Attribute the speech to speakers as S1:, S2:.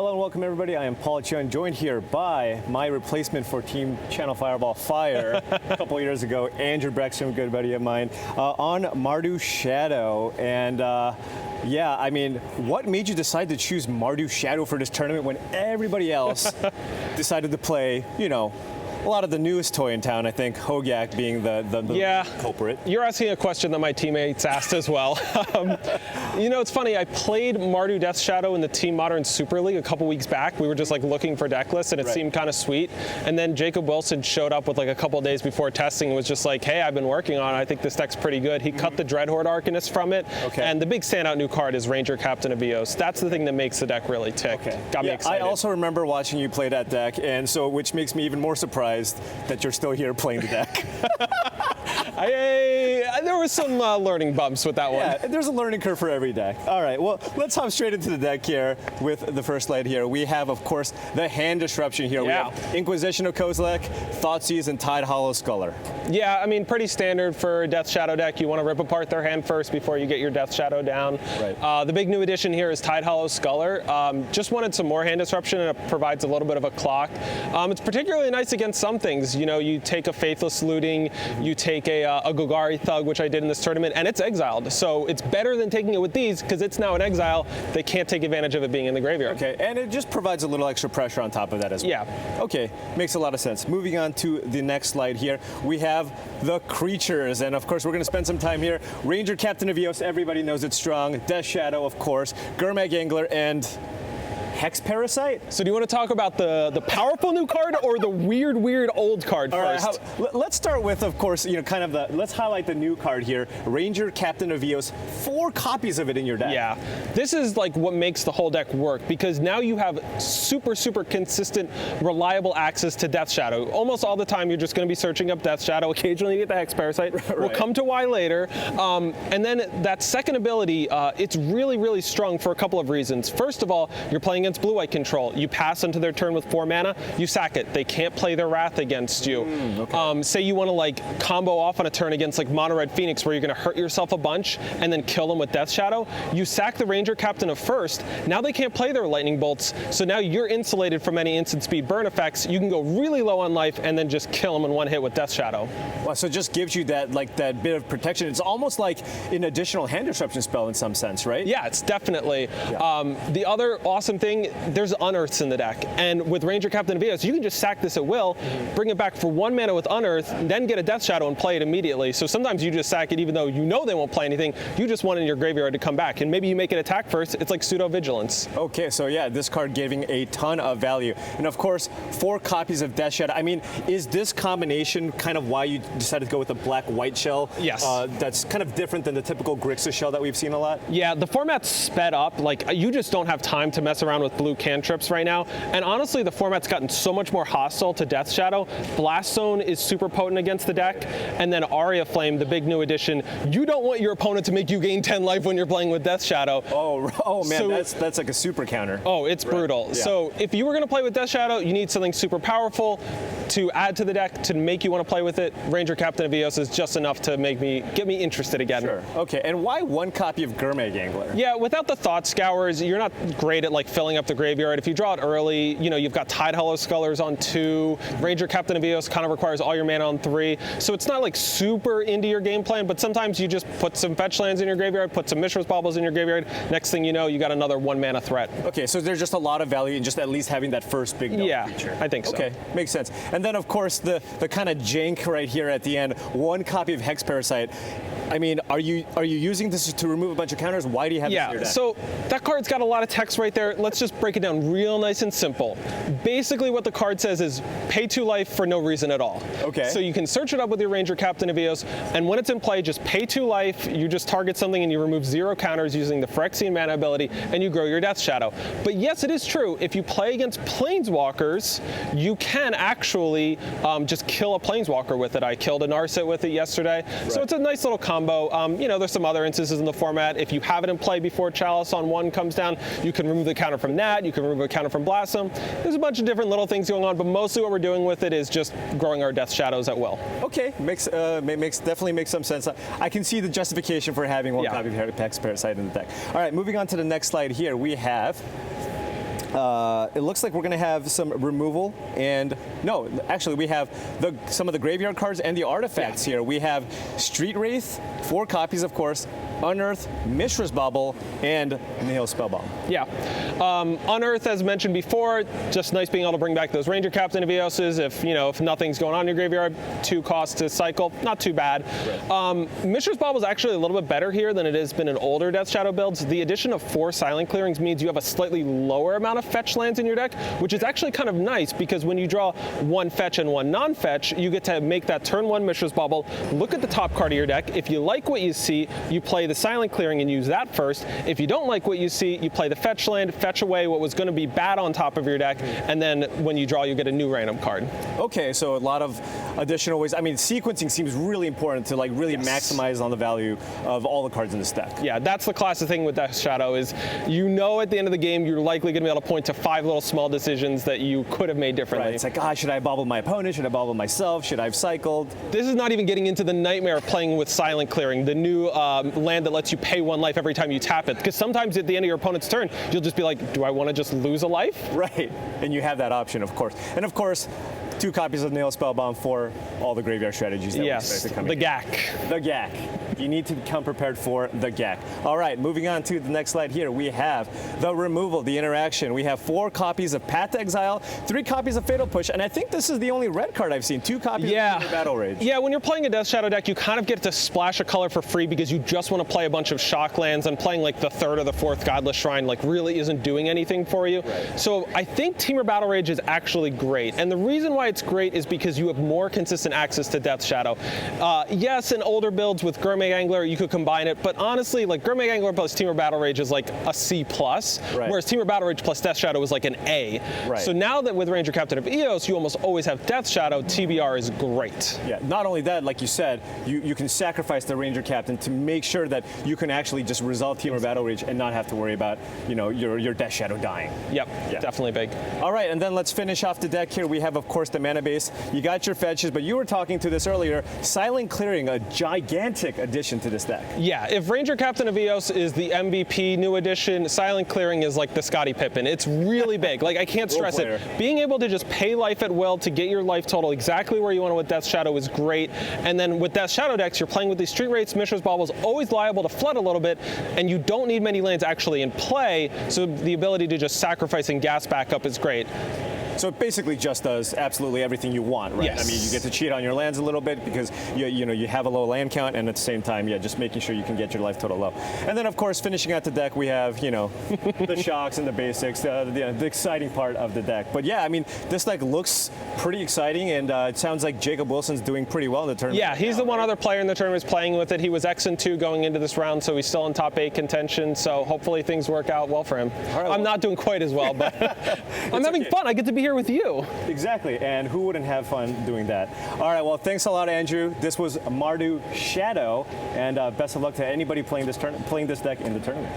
S1: Hello and welcome everybody. I am Paul Chun, joined here by my replacement for Team Channel Fireball Fire a couple years ago, Andrew Baeckstrom, good buddy of mine, on Mardu Shadow. And yeah, I mean, what made you decide to choose Mardu Shadow for this tournament when everybody else decided to play, you know, a lot of the newest toy in town, I think, Hogak being the culprit?
S2: You're asking a question that my teammates asked as well. You know, it's funny, I played Mardu Death Shadow in the Team Modern Super League a couple weeks back. We were just like looking for deck lists and it seemed kind of sweet. And then Jacob Wilson showed up with like a couple days before testing and was just like, hey, I've been working on it. I think this deck's pretty good. He cut the Dreadhorde Arcanist from it. And the big standout new card is Ranger Captain of Eos. That's the thing that makes the deck really tick. Got me excited.
S1: I also remember watching you play that deck, and so which makes me even more surprised that you're still here playing the deck.
S2: There was some learning bumps with that one.
S1: Yeah, there's a learning curve for every deck. All right, well, let's hop straight into the deck here with the first slide here. We have, of course, the hand disruption here. We have Inquisition of Kozilek, Thoughtseize, and Tide Hollow Sculler.
S2: Yeah, I mean, pretty standard for a Death Shadow deck. You want to rip apart their hand first before you get your Death Shadow down. The big new addition here is Tide Hollow Sculler. Just wanted some more hand disruption, and it provides a little bit of a clock. It's particularly nice against some things. You know, you take a Faithless Looting, you take a Golgari Thug, which I did in this tournament, and it's exiled. So it's better than taking it with these because it's now in exile. They can't take advantage of it being in the graveyard.
S1: Okay, and it just provides a little extra pressure on top of that as well.
S2: Yeah.
S1: Okay, makes a lot of sense. Moving on to the next slide here, we have the creatures, and of course we're going to spend some time here. Ranger Captain of Eos, everybody knows it's strong. Death Shadow, of course. Gurmag Angler, and Hex Parasite?
S2: So do you want to talk about the powerful new card or the weird old card first?
S1: Let's start with, of course, you know, let's highlight the new card here. Ranger Captain of Eos, 4 copies of it in your deck.
S2: Yeah, this is like what makes the whole deck work because now you have super consistent, reliable access to Death Shadow. Almost all the time you're just going to be searching up Death Shadow. Occasionally you get the Hex Parasite. We'll come to why later. And then that second ability, it's really strong for a couple of reasons. First of all, you're playing against blue-white control. You pass into their turn with 4 mana, you sack it. They can't play their Wrath against you. Say you want to like combo off on a turn against like Mono Red Phoenix where you're going to hurt yourself a bunch and then kill them with Death Shadow. You sack the Ranger Captain of first. Now they can't play their Lightning Bolts, so now you're insulated from any instant speed burn effects. You can go really low on life and then just kill them in one hit with Death Shadow.
S1: Wow, so it just gives you that that bit of protection. It's almost like an additional hand disruption spell in some sense, right?
S2: Yeah, it's definitely. The other awesome thing, there's Unearths in the deck, and with Ranger Captain of Eos, you can just sack this at will, bring it back for 1 mana with Unearth, then get a Death Shadow and play it immediately. So sometimes you just sack it even though you know they won't play anything, you just want it in your graveyard to come back, and maybe you make it attack first. It's like pseudo-vigilance. Okay,
S1: so yeah, this card giving a ton of value. And of course, 4 copies of Death Shadow. I mean, is this combination kind of why you decided to go with a black-white shell?
S2: Yes.
S1: That's kind of different than the typical Grixis shell that we've seen a lot?
S2: Yeah, the format's sped up. Like, you just don't have time to mess around with blue cantrips right now. And honestly, the format's gotten so much more hostile to Death Shadow. Blast Zone is super potent against the deck. And then Aria Flame, the big new addition, you don't want your opponent to make you gain 10 life when you're playing with Death Shadow.
S1: Oh man, so, that's like a super counter.
S2: Oh, it's brutal. Yeah. So if you were going to play with Death Shadow, you need something super powerful to add to the deck to make you want to play with it. Ranger Captain of Eos is just enough to get me interested again.
S1: Sure. Okay, and why 1 copy of Gurmag Angler?
S2: Yeah, without the Thought Scours, you're not great at like filling up the graveyard. If you draw it early, you know, you've got Tide Hollow Scullers on 2, Ranger Captain of Eos kind of requires all your mana on 3, so it's not like super into your game plan, but sometimes you just put some fetch lands in your graveyard, put some Mishra's Baubles in your graveyard, next thing you know, you got another 1 mana threat. Okay, so there's just a lot of value in just at least having that first big creature. I think so.
S1: Okay, makes sense. And then of course the kind of jank right here at the end, 1 copy of Hex Parasite. I mean, are you using this to remove a bunch of counters? Why do you have this in your deck?
S2: So that card's got a lot of text right there. Let's just break it down real nice and simple. Basically what the card says is pay 2 life for no reason at all.
S1: Okay.
S2: So you can search it up with your Ranger Captain of Eos, and when it's in play, just pay 2 life, you just target something and you remove 0 counters using the Phyrexian mana ability, and you grow your Death Shadow. But yes, it is true, if you play against Planeswalkers, you can actually just kill a Planeswalker with it. I killed a Narset with it yesterday. So it's a nice little combo. You know, there's some other instances in the format. If you have it in play before Chalice on 1 comes down, you can remove the counter from that, you can remove a counter from Blast Zone. There's a bunch of different little things going on, but mostly what we're doing with it is just growing our Death Shadows at will.
S1: Okay, definitely makes some sense. I can see the justification for having 1 copy of Hex Parasite in the deck. All right, moving on to the next slide here, we have it looks like we're going to have some removal, and no, actually we have some of the graveyard cards and the artifacts here. We have Street Wraith, 4 copies, of course, Unearth, Mishra's Bauble, and Nihil Spellbomb.
S2: Yeah. Unearth, as mentioned before, just nice being able to bring back those Ranger Captain Evioses if nothing's going on in your graveyard. 2 costs to cycle, not too bad. Right. Mishra's Bauble is actually a little bit better here than it has been in older Death Shadow builds. The addition of 4 Silent Clearings means you have a slightly lower amount of fetch lands in your deck, which is actually kind of nice because when you draw 1 fetch and 1 non-fetch, you get to make that turn 1 Mishra's Bauble, look at the top card of your deck. If you like what you see, you play the Silent Clearing and use that first. If you don't like what you see, you play the fetch land, fetch away what was going to be bad on top of your deck, and then when you draw, you get a new random card. Okay, so a lot of additional ways. I mean, sequencing seems really important to really maximize on the value of all the cards in this deck. Yeah, that's the classic thing with Death Shadow is at the end of the game, you're likely going to be able to point to 5 little small decisions that you could have made differently. Right. It's like, should I bobble my opponent? Should I bobble myself? Should I have cycled? This is not even getting into the nightmare of playing with Silent Clearing, the new land that lets you pay 1 life every time you tap it. Because sometimes at the end of your opponent's turn, you'll just be like, do I want to just lose a life? Right. And you have that option, of course. And of course, 2 copies of Nihil Spellbomb for all the graveyard strategies that we expect to come in. GAC. The GAC. You need to come prepared for the GAC. All right, moving on to the next slide here, we have the removal, the interaction. We have 4 copies of Path to Exile, 3 copies of Fatal Push, and I think this is the only red card I've seen, 2 copies of Battle Rage. Yeah, when you're playing a Death Shadow deck, you kind of get to splash a color for free because you just want to play a bunch of shock lands, and playing like the 3rd or the 4th Godless Shrine really isn't doing anything for you. Right. So I think Temur Battle Rage is actually great, and the reason why it's great is because you have more consistent access to Death Shadow. Yes, in older builds with Gourmet Angler, you could combine it, but honestly, Gourmet Angler plus Temur Battle Rage is like a C+, whereas Temur Battle Rage plus Death Shadow is like an A. Right. So now that with Ranger Captain of Eos, you almost always have Death Shadow, TBR is great. Yeah, not only that, like you said, you can sacrifice the Ranger Captain to make sure that you can actually just resolve Temur Battle Rage and not have to worry about, your Death Shadow dying. Yep, definitely big. All right, and then let's finish off the deck here. We have, of course, the mana base. You got your fetches, but you were talking to this earlier, Silent Clearing, a gigantic addition to this deck. Yeah, if Ranger Captain of Eos is the MVP new edition, Silent Clearing is like the Scottie Pippen. It's really big. I can't stress it. Being able to just pay life at will to get your life total exactly where you want it with Death Shadow is great. And then with Death Shadow decks, you're playing with these Street Wraiths, Mishra's Baubles, always liable to flood a little bit, and you don't need many lands actually in play, so the ability to just sacrifice and gas back up is great. So it basically just does absolutely everything you want, right? Yes. I mean, you get to cheat on your lands a little bit because you have a low land count, and at the same time, just making sure you can get your life total low. And then, of course, finishing out the deck, we have the shocks and the basics, the exciting part of the deck. But yeah, I mean, this deck looks pretty exciting, and it sounds like Jacob Wilson's doing pretty well in the tournament. Yeah, he's the one other player in the tournament who's playing with it. He was X&2 going into this round, so he's still in top 8 contention. So hopefully things work out well for him. Right, I'm not doing quite as well, but I'm having fun. I get to be here with you. Exactly, and who wouldn't have fun doing that? All right, well, thanks a lot, Andrew. This was Mardu Shadow, and best of luck to anybody playing this deck in the tournament.